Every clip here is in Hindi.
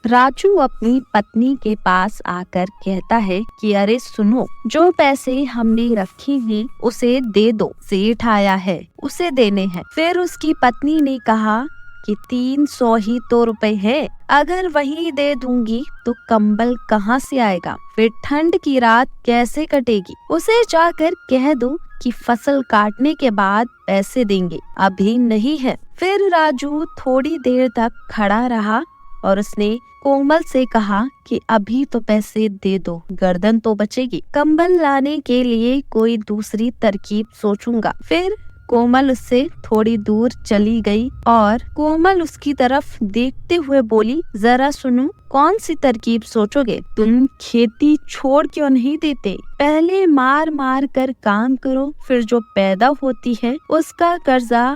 राजू अपनी पत्नी के पास आकर कहता है कि अरे सुनो, जो पैसे हमने रखे हैं उसे दे दो, सेठ आया है उसे देने हैं। फिर उसकी पत्नी ने कहा कि 300 ही तो रुपए है, अगर वही दे दूंगी तो कंबल कहाँ से आएगा, फिर ठंड की रात कैसे कटेगी। उसे जाकर कह दो कि फसल काटने के बाद पैसे देंगे, अभी नहीं है। फिर राजू थोड़ी देर तक खड़ा रहा और उसने कोमल से कहा कि अभी तो पैसे दे दो, गर्दन तो बचेगी, कंबल लाने के लिए कोई दूसरी तरकीब सोचूंगा। फिर कोमल उससे थोड़ी दूर चली गई और कोमल उसकी तरफ देखते हुए बोली, जरा सुनो, कौन सी तरकीब सोचोगे? तुम खेती छोड़ क्यों नहीं देते? पहले मार मार कर काम करो, फिर जो पैदा होती है उसका कर्जा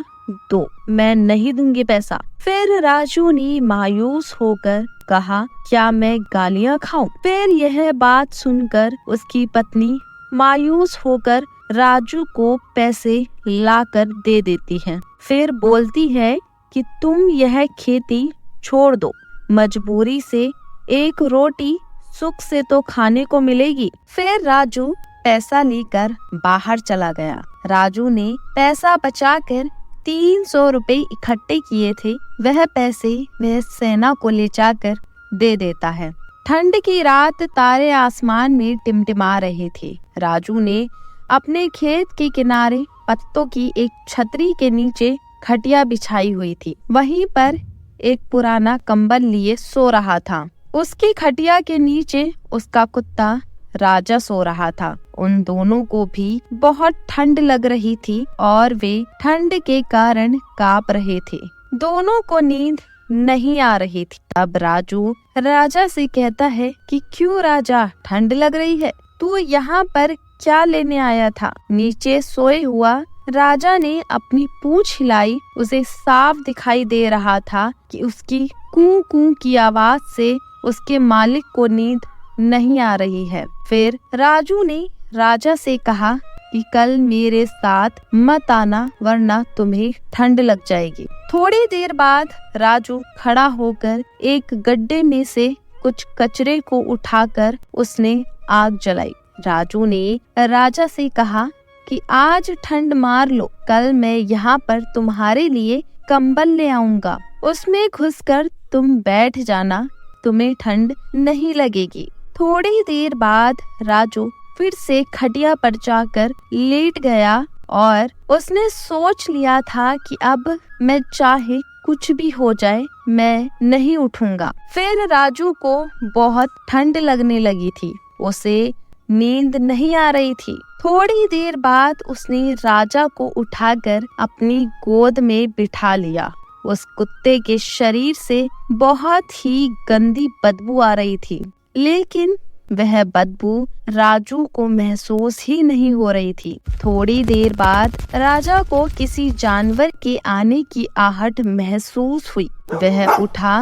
दो, मैं नहीं दूंगी पैसा। फिर राजू ने मायूस होकर कहा, क्या मैं गालियां खाऊं? फिर यह बात सुनकर उसकी पत्नी मायूस होकर राजू को पैसे लाकर दे देती है। फिर बोलती है कि तुम यह खेती छोड़ दो, मजबूरी से एक रोटी सुख से तो खाने को मिलेगी। फिर राजू पैसा लेकर बाहर चला गया। राजू ने पैसा बचाकर 300 रुपए इकट्ठे किए थे, वह पैसे वह सेना को ले जाकर दे देता है। ठंड की रात, तारे आसमान में टिमटिमा रहे थे। राजू ने अपने खेत के किनारे पत्तों की एक छतरी के नीचे खटिया बिछाई हुई थी। वहीं पर एक पुराना कंबल लिए सो रहा था। उसकी खटिया के नीचे उसका कुत्ता राजा सो रहा था। उन दोनों को भी बहुत ठंड लग रही थी और वे ठंड के कारण कांप रहे थे। दोनों को नींद नहीं आ रही थी। तब राजू राजा से कहता है कि क्यों राजा, ठंड लग रही है, तू यहाँ पर क्या लेने आया था? नीचे सोए हुआ राजा ने अपनी पूंछ हिलाई। उसे साफ दिखाई दे रहा था कि उसकी कू कू की आवाज से उसके मालिक को नींद नहीं आ रही है। फिर राजू ने राजा से कहा कि कल मेरे साथ मत आना, वरना तुम्हें ठंड लग जाएगी। थोड़ी देर बाद राजू खड़ा होकर एक गड्ढे में से कुछ कचरे को उठाकर उसने आग जलाई। राजू ने राजा से कहा कि आज ठंड मार लो, कल मैं यहाँ पर तुम्हारे लिए कंबल ले आऊंगा, उसमें घुसकर तुम बैठ जाना, तुम्हें ठंड नहीं लगेगी। थोड़ी देर बाद राजू फिर से खटिया पर जाकर लेट गया और उसने सोच लिया था कि अब मैं चाहे कुछ भी हो जाए, मैं नहीं उठूंगा। फिर राजू को बहुत ठंड लगने लगी थी, उसे नींद नहीं आ रही थी। थोड़ी देर बाद उसने राजा को उठाकर अपनी गोद में बिठा लिया। उस कुत्ते के शरीर से बहुत ही गंदी बदबू आ रही थी, लेकिन वह बदबू राजू को महसूस ही नहीं हो रही थी। थोड़ी देर बाद राजा को किसी जानवर के आने की आहट महसूस हुई। वह उठा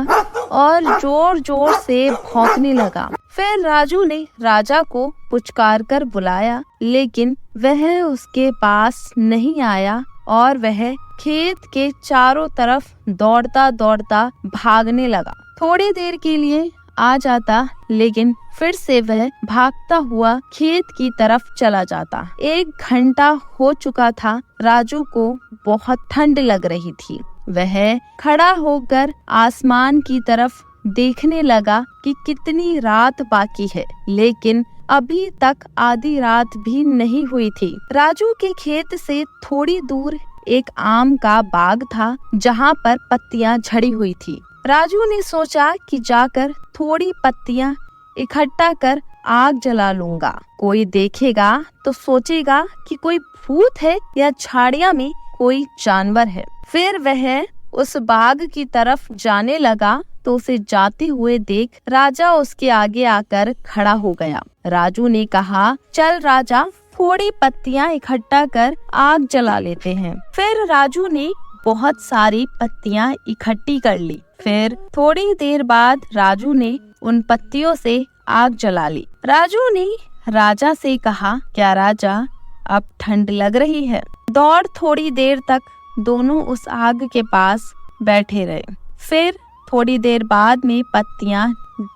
और जोर जोर से भौंकने लगा। फिर राजू ने राजा को पुचकार कर बुलाया, लेकिन वह उसके पास नहीं आया और वह खेत के चारों तरफ दौड़ता दौड़ता भागने लगा। थोड़ी देर के लिए आ जाता, लेकिन फिर से वह भागता हुआ खेत की तरफ चला जाता। 1 घंटा हो चुका था। राजू को बहुत ठंड लग रही थी। वह खड़ा होकर आसमान की तरफ देखने लगा कि कितनी रात बाकी है, लेकिन अभी तक आधी रात भी नहीं हुई थी। राजू के खेत से थोड़ी दूर एक आम का बाग था, जहाँ पर पत्तियां झड़ी हुई थी। राजू ने सोचा कि जाकर थोड़ी पत्तियां इकट्ठा कर आग जला लूंगा। कोई देखेगा तो सोचेगा कि कोई भूत है या झाड़ियां में कोई जानवर है। फिर वह उस बाग की तरफ जाने लगा तो उसे जाते हुए देख राजा उसके आगे आकर खड़ा हो गया। राजू ने कहा, चल राजा, थोड़ी पत्तियां इकट्ठा कर आग जला लेते हैं। फिर राजू ने बहुत सारी पत्तियां इकट्ठी कर ली। फिर थोड़ी देर बाद राजू ने उन पत्तियों से आग जला ली। राजू ने राजा से कहा, क्या राजा, अब ठंड लग रही है? दौड़ थोड़ी देर तक दोनों उस आग के पास बैठे रहे। फिर थोड़ी देर बाद में पत्तियां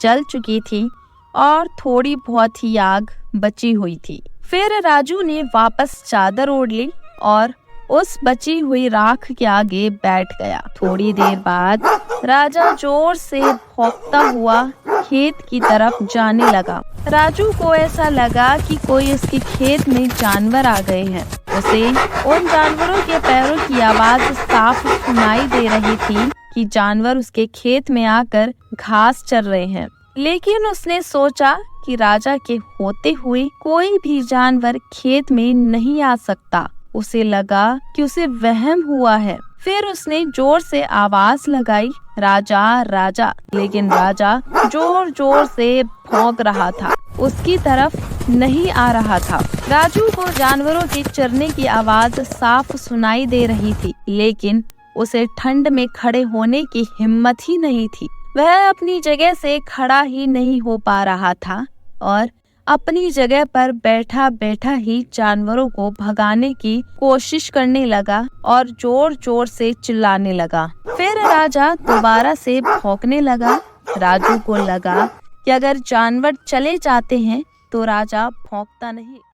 जल चुकी थी और थोड़ी बहुत ही आग बची हुई थी। फिर राजू ने वापस चादर ओढ़ ली और उस बची हुई राख के आगे बैठ गया। थोड़ी देर बाद राजा जोर से भौंकता हुआ खेत की तरफ जाने लगा। राजू को ऐसा लगा कि कोई उसके खेत में जानवर आ गए हैं। उसे उन जानवरों के पैरों की आवाज साफ सुनाई दे रही थी कि जानवर उसके खेत में आकर घास चर रहे हैं। लेकिन उसने सोचा कि राजा के होते हुए कोई भी जानवर खेत में नहीं आ सकता। उसे लगा कि उसे वहम हुआ है। फिर उसने जोर से आवाज लगाई, राजा राजा। लेकिन राजा जोर जोर से भौंक रहा था, उसकी तरफ नहीं आ रहा था। राजू को जानवरों के चरने की आवाज साफ सुनाई दे रही थी, लेकिन उसे ठंड में खड़े होने की हिम्मत ही नहीं थी। वह अपनी जगह से खड़ा ही नहीं हो पा रहा था और अपनी जगह पर बैठा बैठा ही जानवरों को भगाने की कोशिश करने लगा और जोर जोर से चिल्लाने लगा। फिर राजा दोबारा से भौंकने लगा। राजू को लगा कि अगर जानवर चले जाते हैं तो राजा भौंकता नहीं।